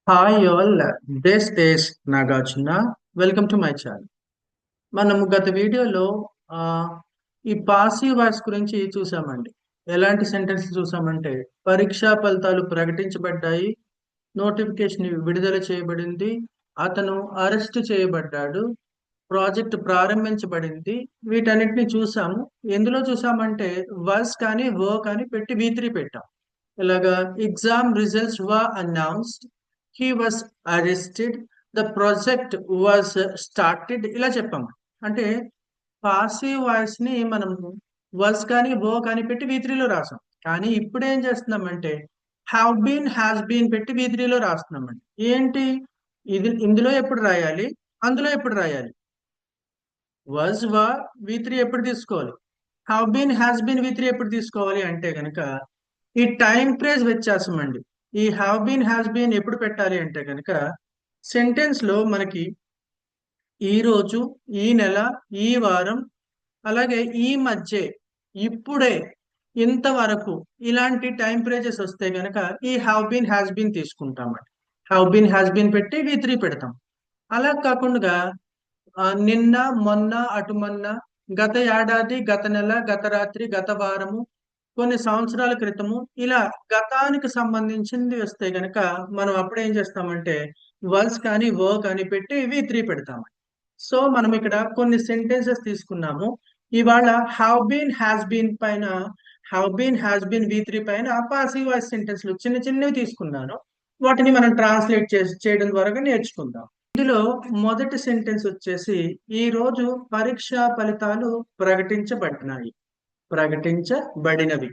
Hi all, this is Nagarjuna. Welcome to my channel. మనము గత వీడియోలో ఆ, ఈ పాసివ్ వాయిస్ గురించి చూసామండి. ఎలాంటి సెంటెన్స్ చూసామంటే, పరీక్షా ఫలితాలు ప్రకటించబడ్డాయి, నోటిఫికేషన్ విడుదల చేయబడింది, అతను అరెస్ట్ చేయబడ్డాడు, ప్రాజెక్ట్ ప్రారంభించబడింది. వీటన్నిటిని చూసాము. ఎందులో చూసామంటే వాస్ కానీ వో కానీ పెట్టి V3 పెట్టాం. ఇలాగా exam results were announced, he was arrested, the project was started, ఇలా చెప్పాము. అంటే పాసివ్ వాయిస్ ని మనం వాస్ కానీ వో కానీ పెట్టి V3లో రాసాం. కానీ ఇప్పుడు ఏం చేస్తున్నామంటే హ్యావ్ బీన్ హ్యాస్ బీన్ పెట్టి V3లో రాస్తున్నామండి. ఏంటి ఇందులో ఎప్పుడు రాయాలి, అందులో ఎప్పుడు రాయాలి? వాజ్ V3 ఎప్పుడు తీసుకోవాలి, have been has been V3 ఎప్పుడు తీసుకోవాలి అంటే గనక ఈ టైం ఫ్రేజ్ వ్యత్యాసం అండి. ఈ హ్యావ్ బీన్ హ్యాస్ బీన్ ఎప్పుడు పెట్టాలి అంటే గనక సెంటెన్స్ లో మనకి ఈ రోజు, ఈ నెల, ఈ వారం, అలాగే ఈ మధ్య, ఇప్పుడే, ఇంతవరకు, ఇలాంటి టైం ఫ్రేజెస్ వస్తే గనక ఈ హ్యావ్ బీన్ హ్యాస్ బీన్ తీసుకుంటామండి. హ్యావ్ బీన్ హ్యాస్ బీన్ పెట్టి V3 పెడతాం. అలా కాకుండా నిన్న, మొన్న, అటు మొన్న, గత ఏడాది, గత నెల, గత రాత్రి, గత వారము, కొన్ని సంవత్సరాల క్రితము, ఇలా గతానికి సంబంధించింది వస్తే గనక మనం అప్పుడు ఏం చేస్తామంటే వర్స్ కానీ వో కానీ పెట్టి V3 పెడతాము. సో మనం ఇక్కడ కొన్ని సెంటెన్సెస్ తీసుకున్నాము. ఇవాళ హ్యావ్ బీన్ హ్యాస్ బీన్ పైన, have been has been V3 పైన పాసివ్ వాయిస్ సెంటెన్స్లు చిన్న చిన్నవి తీసుకున్నాను. వాటిని మనం ట్రాన్స్లేట్ చేయడం ద్వారా నేర్చుకుందాం. ఇందులో మొదటి సెంటెన్స్ వచ్చేసి ఈ రోజు పరీక్షా ఫలితాలు ప్రకటించబడినాయి, ప్రకటించబడినవి.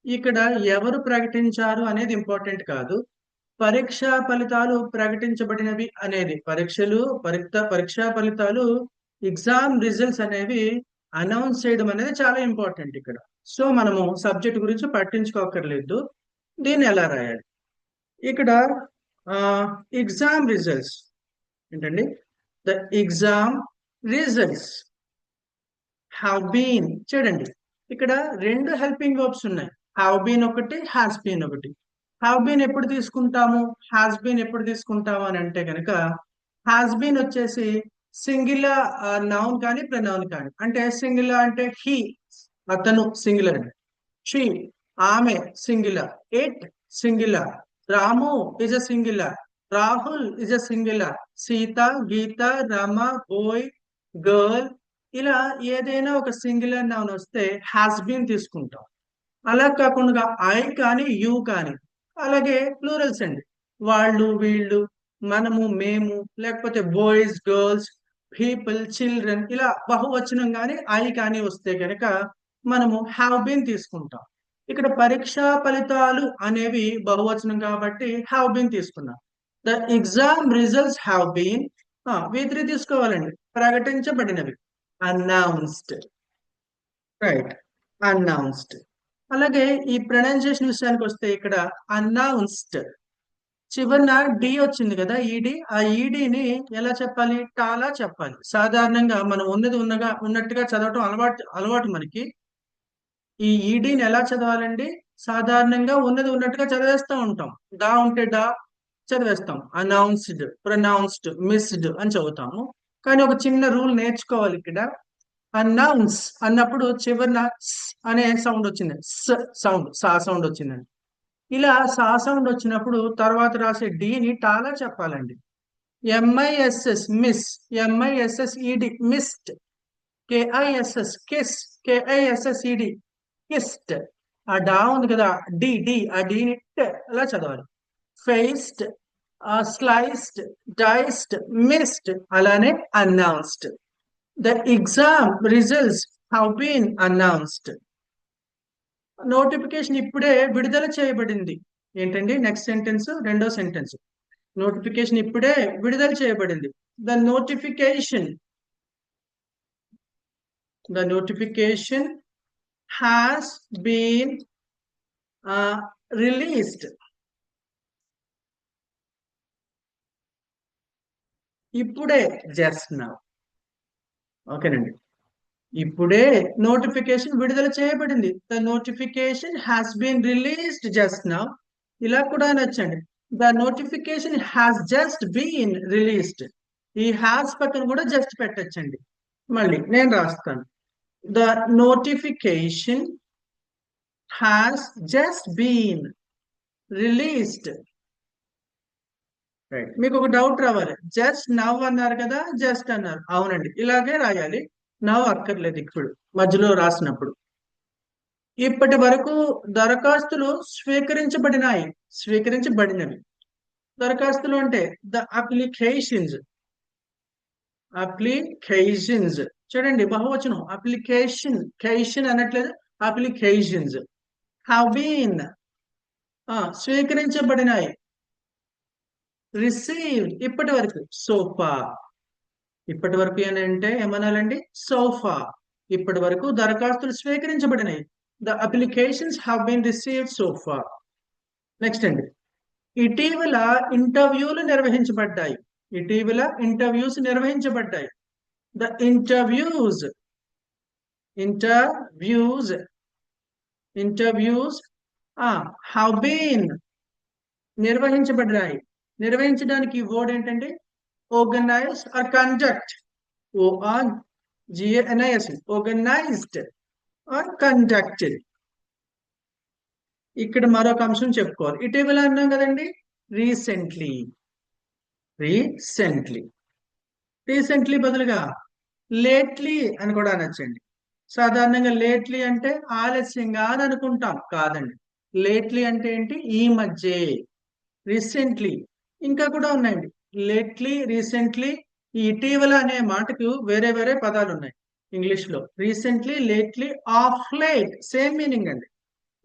ఇక్కడ ఎవరు ప్రకటించారు అనేది ఇంపార్టెంట్ కాదు. పరీక్షా ఫలితాలు ప్రకటించబడినవి అనేది పరీక్షా ఫలితాలు, ఎగ్జామ్ రిజల్ట్స్ అనేవి అనౌన్స్ చేయడం అనేది చాలా ఇంపార్టెంట్ ఇక్కడ. సో మనము సబ్జెక్ట్ గురించి పట్టించుకోకర్లేదు. దీన్ని ఎలా రాయాలి? ఇక్కడ ఎగ్జామ్ రిజల్ట్స్ ఏంటండి? The exam results have been. చూడండి, ఇక్కడ రెండు హెల్పింగ్ వర్బ్స్ ఉన్నాయి. హ్యావ్ బీన్ ఒకటి, హ్యాస్ బీన్ ఒకటి. హ్యావ్ బీన్ ఎప్పుడు తీసుకుంటాము, హ్యాస్ బీన్ ఎప్పుడు తీసుకుంటాము అని అంటే కనుక హ్యాస్ బీన్ వచ్చేసి సింగులర్ నౌన్ కానీ ప్రనౌన్ కానీ. అంటే సింగులర్ అంటే హీ, అతను సింగులర్ అండి. షీ, ఆమె singular. It singular. Ramu is a singular. Rahul is a singular. Sita, Gita, Rama, boy, girl, ఇలా ఏదైనా ఒక సింగులర్ నౌన్ వస్తే హ్యాస్ బీన్ తీసుకుంటాం. అలా కాకుండా ఐ కానీ యూ కానీ, అలాగే ప్లూరల్స్ అండి. వాళ్ళు, వీళ్ళు, మనము, మేము, లేకపోతే బాయ్స్, గర్ల్స్, పీపుల్, చిల్డ్రన్, ఇలా బహువచనం కానీ ఐ కానీ వస్తే కనుక మనము హ్యావ్ బీన్ తీసుకుంటాం. ఇక్కడ పరీక్షా ఫలితాలు అనేవి బహువచనం కాబట్టి హ్యావ్ బీన్ తీసుకున్నాం. The exam results have been V3 తీసుకోవాలండి. ప్రకటించబడినవి, announced, రైట్, announced. అలాగే ఈ ప్రొనౌన్సియేషన్ విషయానికి వస్తే ఇక్కడ announced చివరిన డి వచ్చింది కదా, ఈడి. ఆ ఈడిని ఎలా చెప్పాలి? టాలా చెప్పాలి. సాధారణంగా మనం ఉన్నట్టుగా చదవటం అలవాటు మనకి. ఈ ఈడిని ఎలా చదవాలండి? సాధారణంగా ఉన్నట్టుగా చదివేస్తూ ఉంటాం. డా ఉంటే డా చదివేస్తాం. అనౌన్స్డ్, ప్రొనౌన్స్డ్, మిస్డ్ అని చదువుతాము. కానీ ఒక చిన్న రూల్ నేర్చుకోవాలి ఇక్కడ. అనౌన్స్ అన్నప్పుడు చివరిన స్ అనే సౌండ్ వచ్చింది. సా సౌండ్ వచ్చిందండి. ఇలా సా సౌండ్ వచ్చినప్పుడు తర్వాత రాసే డిని టాలా చెప్పాలండి. MISS miss, MISSED missed, KISS kiss, KISSED kissed. ఆ డా ఉంది కదా, డి, ఆ డిని అలా చదవాలి. ఫేస్డ్, స్లైస్డ్, డైస్డ్, మిస్డ్, అలానే announced. The exam results have been announced. Notification ఇప్పుడే విడుదల చేయబడింది. ఏంటండి నెక్స్ట్ సెంటెన్స్? రెండో సెంటెన్స్. నోటిఫికేషన్ ఇప్పుడే విడుదల చేయబడింది. The notification has been released. ఇప్పుడే, జస్ట్ నౌ. ఓకేనండి. ఇప్పుడే నోటిఫికేషన్ విడుదల చేయబడింది. The notification has been released just now. ఇలా కూడా నచ్చండి. The notification has just been released. ఈ హ్యాస్ పక్కన కూడా జస్ట్ పెట్టచ్చండి. మళ్ళీ నేను రాస్తాను. The notification has just been released. Right. మీకు ఒక డౌట్ రావాలి, జస్ట్ నవ్ అన్నారు కదా, జస్ట్ అన్నారు. అవునండి, ఇలాగే రాయాలి. నవ్ అక్కర్లేదు ఇప్పుడు మధ్యలో రాసినప్పుడు. ఇప్పటి వరకు దరఖాస్తులు స్వీకరించబడినవి. దరఖాస్తులు అంటే ద అప్లికేషన్స్. అప్లికేషన్స్ చూడండి, బహువచనం. కేషన్ అనట్లేదు, అప్లికేషన్స్. హ్యావ్ బీన్ స్వీకరించబడినాయి. రిసీవ్డ్ ఇప్పటి వరకు. సోఫా ఇప్పటి వరకు అంటే ఏమనాలండి? సోఫా. ఇప్పటి వరకు దరఖాస్తులు స్వీకరించబడినాయి. The applications have been received so far. Next అండి, ఇటీవల ఇంటర్వ్యూస్ నిర్వహించబడ్డాయి. ద ఇంటర్వ్యూస్ హ్యావ్ బీన్ నిర్వహించబడ్డాయి. నిర్వహించడానికి వర్డ్ ఏంటంటే organize or conduct. ORGANIZ, organized or conducted. ఇక్కడ మరొక అంశం చెప్పుకోవాలి. ఇటీవల అన్నాం కదండి, రీసెంట్లీ బదులుగా లేట్లీ అని కూడా అనొచ్చండి. సాధారణంగా లేట్లీ అంటే ఆలస్యంగా అని అనుకుంటాం, కాదండి. లేట్లీ అంటే ఏంటి? ఈ మధ్య. రీసెంట్లీ ఇంకా కూడా ఉన్నాయండి. Lately, recently. ఈ ఇటీవల అనే మాటకు వేరే వేరే పదాలు ఉన్నాయి ఇంగ్లీష్ లో. Recently, lately, of late same meaning అండి.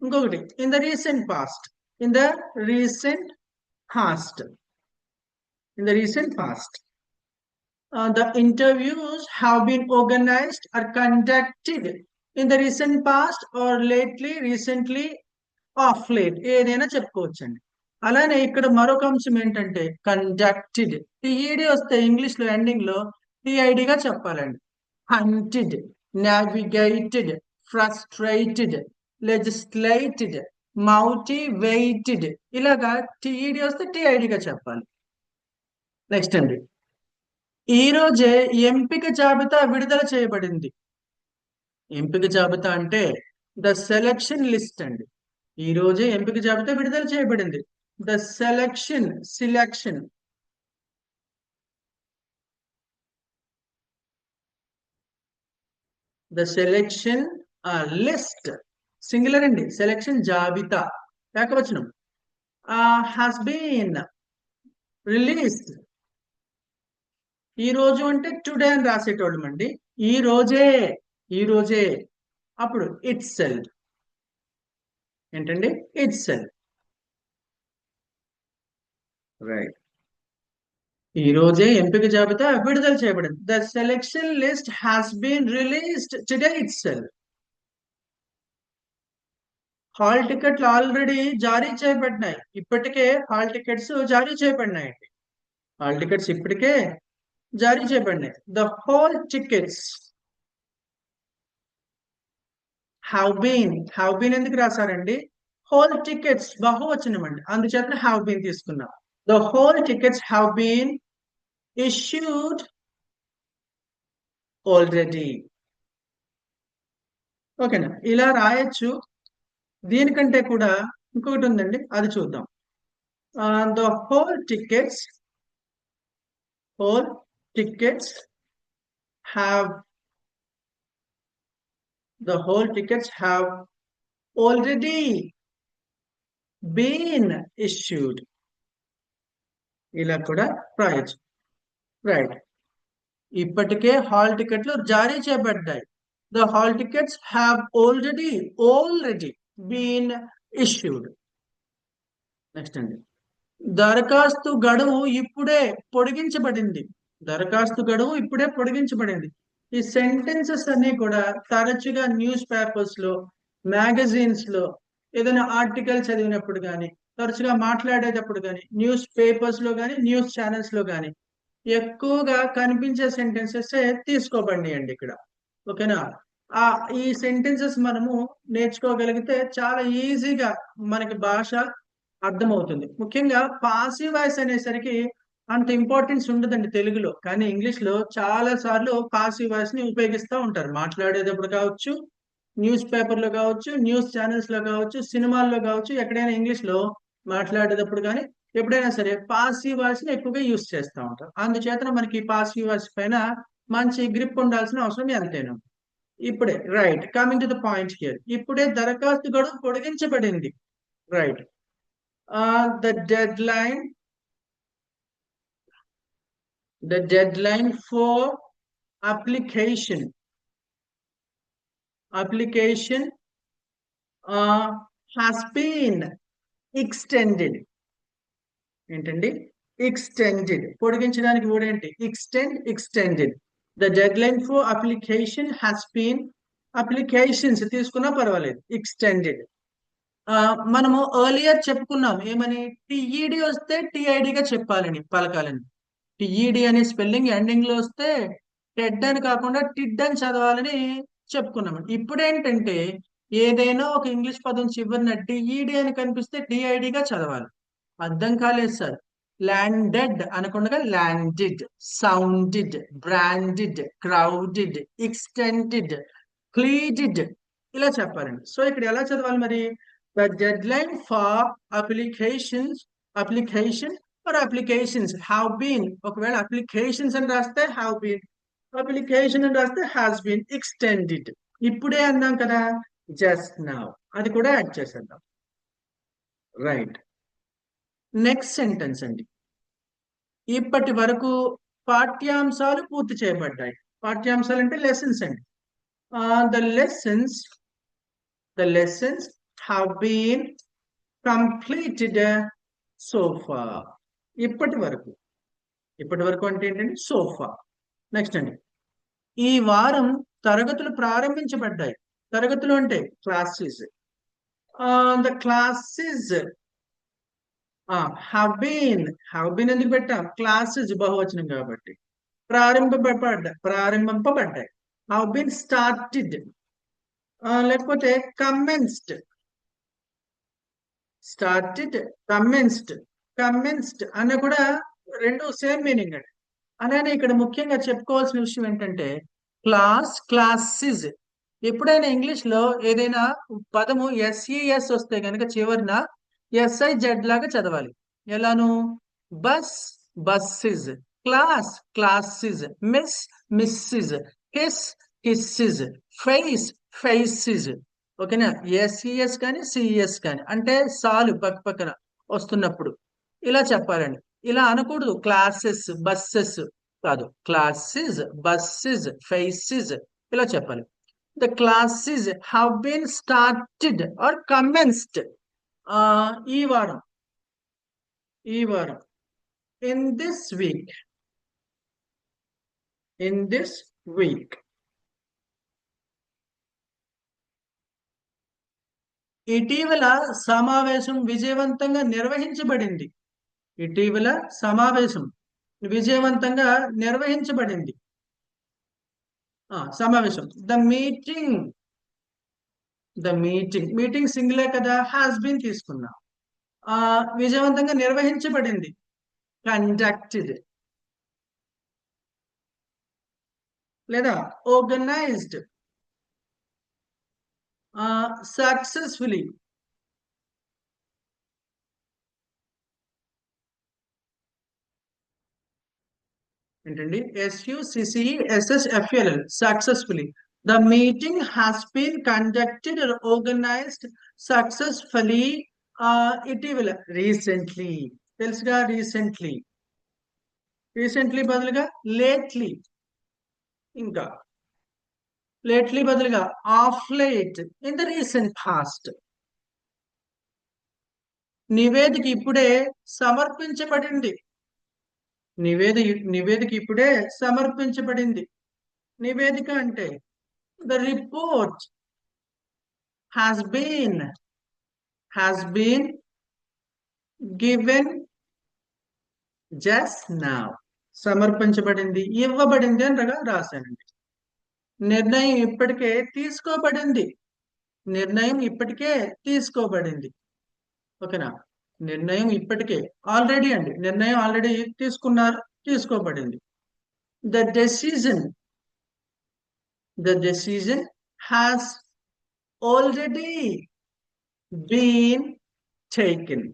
ఇంకొకటి in the recent past. In the recent past. The interviews have been organized or conducted in the recent past or lately, recently, of late. ఏదైనా చెప్పుకోవచ్చండి. అలానే ఇక్కడ మరొక అంశం ఏంటంటే conducted. టీఈడి వస్తే English లో ఎండింగ్ లో టిఐడిగా చెప్పాలండి. Hunted, navigated, frustrated, legislated, motivated. ఇలాగా టిఈడి వస్తే టిఐడిగా చెప్పాలి. నెక్స్ట్ అండి, ఈ రోజే ఎంపిక జాబితా విడుదల చేయబడింది. ఎంపిక జాబితా అంటే ద సెలక్షన్ లిస్ట్ అండి. ఈ రోజే ఎంపిక జాబితా విడుదల చేయబడింది. ద సెలక్షన్ లిస్ట్ సింగులర్ అండి. సెలక్షన్ జాబితా ఏకవచనం. Has been released. ఈ రోజు అంటే టుడే అని రాసేటోళ్ళం అండి. ఈ రోజే. అప్పుడు ఇట్ సెల్ఫ్ ఏంటండి? Itself. రైట్. ఈ రోజే ఎంపిక జాబితా విడుదల చేయబడింది. The selection list has been released today itself. Hall టికెట్లు ఆల్రెడీ జారీ చేయబడినాయి. ఇప్పటికే హాల్ టికెట్స్ జారీ చేయబడినాయండి. హాల్ టికెట్స్ ఇప్పటికే జారీ చేయబడినాయి. The hall tickets have been ఎందుకు రాశారండి? హోల్ టికెట్స్ బహువచనం అండి, అందుచేత హ్యావ్ బీన్ తీసుకున్నాం. The hall tickets have been issued already. ఓకేనా? ఇలా రాయొచ్చు. దీనికంటే కూడా ఇంకొకటి ఉందండి, అది చూద్దాం. The hall tickets have already been issued. ఇలా కూడా రాయొచ్చు. రైట్. ఇప్పటికే హాల్ టికెట్లు జారీ చేయబడ్డాయి. The hall tickets have already been issued. Next అండి, దరఖాస్తు గడువు ఇప్పుడే పొడిగించబడింది. ఈ సెంటెన్సెస్ అన్ని కూడా తరచుగా న్యూస్ పేపర్స్ లో, మ్యాగజైన్స్ లో, ఏదైనా ఆర్టికల్ చదివినప్పుడు కానీ, తరచుగా మాట్లాడేటప్పుడు కానీ, న్యూస్ పేపర్స్ లో కానీ, న్యూస్ ఛానల్స్ లో కానీ ఎక్కువగా కనిపించే సెంటెన్సెస్ తీసుకోబండి అండి ఇక్కడ. ఓకేనా? ఈ సెంటెన్సెస్ మనము నేర్చుకోగలిగితే చాలా ఈజీగా మనకి భాష అర్థమవుతుంది. ముఖ్యంగా పాసివ్ వాయిస్ అనేసరికి అంత ఇంపార్టెన్స్ ఉండదండి తెలుగులో. కానీ ఇంగ్లీష్ లో చాలా సార్లు పాసివ్ వాయిస్ ని ఉపయోగిస్తూ ఉంటారు. మాట్లాడేటప్పుడు కావచ్చు, న్యూస్ పేపర్ లో కావచ్చు, న్యూస్ ఛానల్స్ లో కావచ్చు, సినిమాల్లో కావచ్చు, ఎక్కడైనా ఇంగ్లీష్ లో మాట్లాడేటప్పుడు కానీ ఎప్పుడైనా సరే పాసివ్ వాయిస్ ని ఎక్కువగా యూస్ చేస్తూ ఉంటారు. అందుచేత మనకి పాసివ్ వాయిస్ పైన మంచి గ్రిప్ ఉండాల్సిన అవసరం ఎంతైనా ఉంది. ఇప్పుడే right, coming to the point here. ఇప్పుడే దరఖాస్తు గడువు పొడిగించబడింది. Right. The deadline for application has been extended. ఏంటండి? ఎక్స్టెండెడ్. పొడిగించడానికి కూడా ఏంటి? Extended. The deadline for application has been, applications తీసుకున్నా పర్వాలేదు, ఎక్స్టెండెడ్. మనము ఎర్లియర్ చెప్పుకున్నాం ఏమని, టిఈడి వస్తే టిఐడిగా చెప్పాలని, పలకాలని. టిఈడి అనే స్పెల్లింగ్ ఎండింగ్ లో వస్తే టెడ్ అని కాకుండా టిడ్ అని చదవాలని చెప్పుకున్నాం. ఇప్పుడు ఏంటంటే ఏదైనా ఒక ఇంగ్లీష్ పదం చివరిన టిఈడి అని కనిపిస్తే డిఐడిగా చదవాలి. అర్థం కాలేదు సార్. ల్యాండెడ్ అనకుండా landed, sounded, branded, crowded, extended, pleaded ఇలా చెప్పాలండి. సో ఇక్కడ ఎలా చదవాలి మరి? The deadline for application or applications have been, ఒకవేళ అప్లికేషన్స్ అని రాస్తే have been, అప్లికేషన్ అని రాస్తే has been extended. ఇప్పుడే అన్నాం కదా, just now, అది కూడా యాడ్ చేసేద్దాం. రైట్. నెక్స్ట్ సెంటెన్స్ అండి. ఇప్పటి వరకు పాఠ్యాంశాలు పూర్తి చేయబడ్డాయి. పాఠ్యాంశాలు అంటే లెసన్స్ అండి. The lessons have been completed so far. ఇప్పటి వరకు అంటే ఏంటంటే సోఫా. నెక్స్ట్ అండి, ఈ వారం తరగతులు ప్రారంభించబడ్డాయి. తరగతులు అంటే classes. The classes have been ఎందుకు పెట్టాం? క్లాసెస్ బహువచనం కాబట్టి. ప్రారంభింపబడ్డాయి. హ్యావ్ బీన్ స్టార్టెడ్, లేకపోతే కమెన్స్డ్. కమెన్స్డ్ అన్న కూడా రెండు సేమ్ మీనింగ్ అండి. అలానే ఇక్కడ ముఖ్యంగా చెప్పుకోవాల్సిన విషయం ఏంటంటే క్లాసెస్. ఎప్పుడైనా ఇంగ్లీష్ లో ఏదైనా పదము ఎస్ఈఎస్ వస్తే కనుక చివరిన ఎస్ఐజెడ్ లాగా చదవాలి. ఎలాను? Buses, classes, misses, hisses, faces. ఓకేనా? ఎస్ఈఎస్ కానీ సిఈఎస్ కానీ అంటే సాలు పక్క పక్కన వస్తున్నప్పుడు ఇలా చెప్పాలండి. ఇలా అనకూడదు క్లాసెస్ బస్సెస్ కాదు, క్లాసెస్ బస్సెస్ ఫేసెస్ ఇలా చెప్పాలి. The classes have been started or commenced ఈ వారం ఇన్ దిస్ వీక్. ఇటీవల సమావేశం విజయవంతంగా నిర్వహించబడింది. సమావేశం. ద మీటింగ్ సింగిలే కదా, హ్యాస్ బీన్ తీసుకున్నా. విజయవంతంగా నిర్వహించబడింది, కండక్టెడ్. లేదా ఆర్గనైజ్డ్, సక్సెస్ఫుల్లీ. ఏంటండి? SUCCESSFULL, successfully. The meeting has been conducted or organized successfully ఇటీవల. రీసెంట్లీ తెలుసుగా, రీసెంట్లీ బదులుగా లేట్లీ, ఇంకా లేట్లీ బదులుగా of late, in the recent past. నివేదిక ఇప్పుడే సమర్పించబడింది. నివేదిక ఇప్పుడే సమర్పించబడింది. నివేదిక అంటే the report has been given just now. సమర్పించబడింది, ఇవ్వబడింది అని రాశానండి. నిర్ణయం ఇప్పటికే తీసుకోబడింది. ఓకేనా? నిర్ణయం ఇప్పటికే ఆల్రెడీ అండి, నిర్ణయం ఆల్రెడీ తీసుకోబడింది. The decision has already been taken.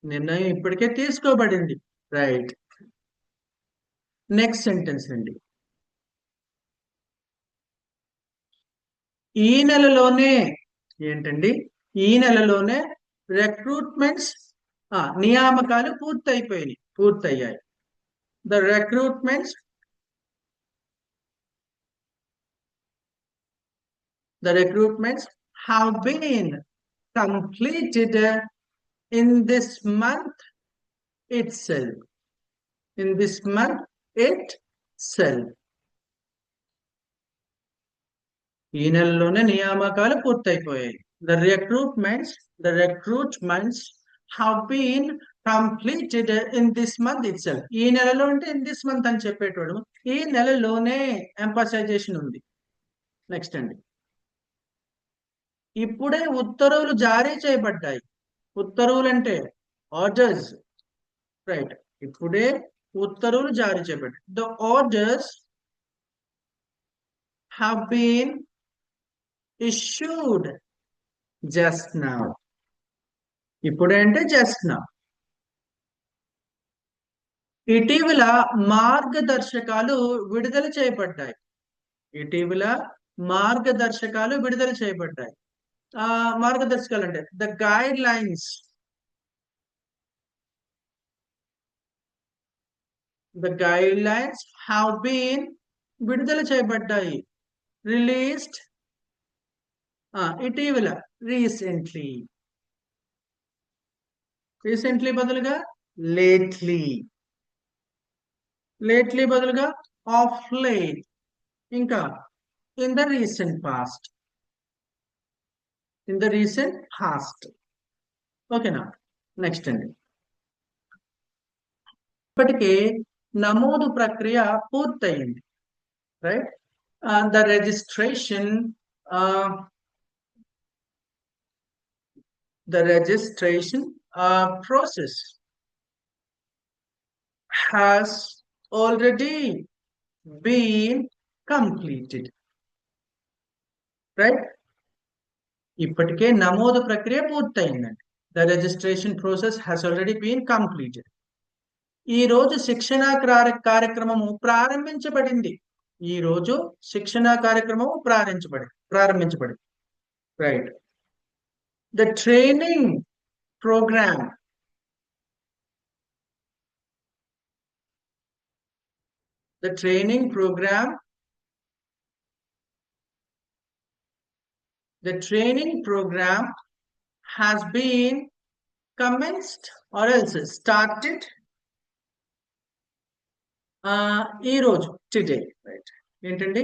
నిర్ణయం ఇప్పటికే తీసుకోబడింది. రైట్. నెక్స్ట్ సెంటెన్స్ అండి. ఈ నెలలోనే ఏంటండి, ఈ నెలలోనే రిక్రూట్మెంట్స్ నియామకాలు పూర్తయ్యాయి. The recruitments have been completed in this month itself. ఈ నెలలోనే నియామకాలు పూర్తయిపోయాయి. The recruitments have been completed in this month itself. ఈ నెలలో అంటే in this month అని చెప్పేటోడు, ఈ నెలలోనే ఎంఫసైజేషన్ ఉంది. నెక్స్ట్ అండి, ఇప్పుడే ఉత్తర్వులు జారీ చేయబడ్డాయి. ఉత్తర్వులు అంటే ఆర్డర్స్. రైట్. ఇప్పుడే ఉత్తర్వులు జారీ చేయబడ్డాయి. The orders have been issued just now. ఇప్పుడే అంటే just now. ఇటీవల మార్గదర్శకాలు విడుదల చేయబడ్డాయి. మార్గదర్శకాలు అంటే the guidelines. Have been విడుదల చేయబడ్డాయి. రిలీజ్డ్ ఇటీవల. రీసెంట్లీ బదులుగా లేట్లీ బదులుగా ఆఫ్ లేట్. ఇంకా ఇన్ ద రీసెంట్ పాస్ట్. ఓకేనా? నెక్స్ట్ అండి, ఇప్పటికే నమోదు ప్రక్రియ పూర్తయింది. Right. The registration process has already been completed. Right. ఇప్పటికే నమోదు ప్రక్రియ పూర్తయిందండి. The registration process has already been completed. ఈ రోజు శిక్షణా కార్యక్రమము ప్రారంభించబడింది. ప్రారంభించబడింది. Right. The training program has been commenced or else started ఈ రోజు, టుడే. రైట్. ఏంటండి,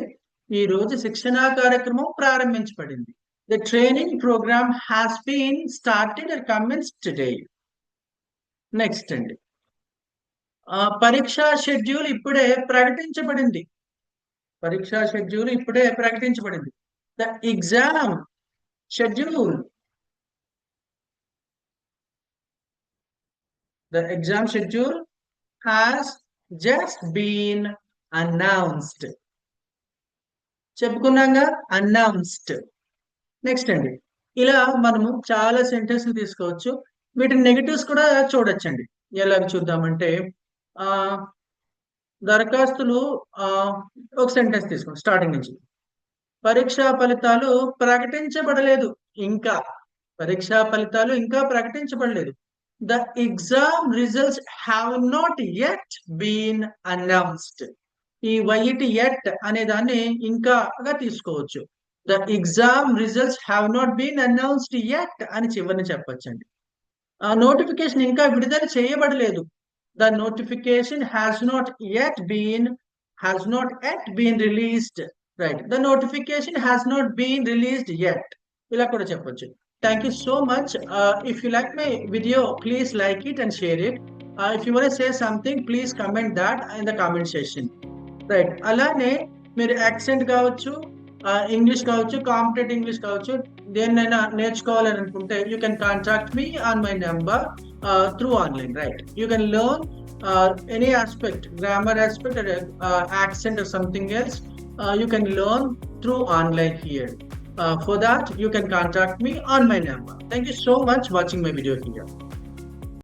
ఈ రోజు శిక్షణా కార్యక్రమం ప్రారంభించబడింది. The training program has been started or commenced today. Next అండి, పరీక్షా షెడ్యూల్ ఇప్పుడే ప్రకటించబడింది. The exam schedule has just been announced. చెప్పుకున్నాగా, announced. నెక్స్ట్ అండి, ఇలా మనము చాలా సెంటెన్స్ తీసుకోవచ్చు. వీటిని నెగటివ్స్ కూడా చూడొచ్చండి. ఎలాగ చూద్దామంటే, దరఖాస్తులు ఒక సెంటెన్స్ తీసుకోండి స్టార్టింగ్ నుంచి. పరీక్షా ఫలితాలు ఇంకా ప్రకటించబడలేదు. The exam results have not yet been announced. ఈ వైట్ yet అనే దాన్ని ఇంకాగా తీసుకోవచ్చు. The exam results have not been announced yet అని చివరిని చెప్పొచ్చండి. నోటిఫికేషన్ ఇంకా విడుదల చేయబడలేదు. The notification has not yet been released. Right. The notification has not been released yet. ఇలా కూడా చెప్పొచ్చు. Thank you so much. If you like my video, please like it and share it. If you want to say something, please comment that in the comment section. Right. అలానే మీరు accent కావచ్చు, English కావచ్చు, competitive English కావచ్చు, దేన్నైనా నేర్చుకోవాలని అనుకుంటే you can contact me on my number through online, right? You can learn any aspect, grammar aspect, or accent or something else, you can learn through online here. For that, you can contact me on my number. Thank you so much watching my video here.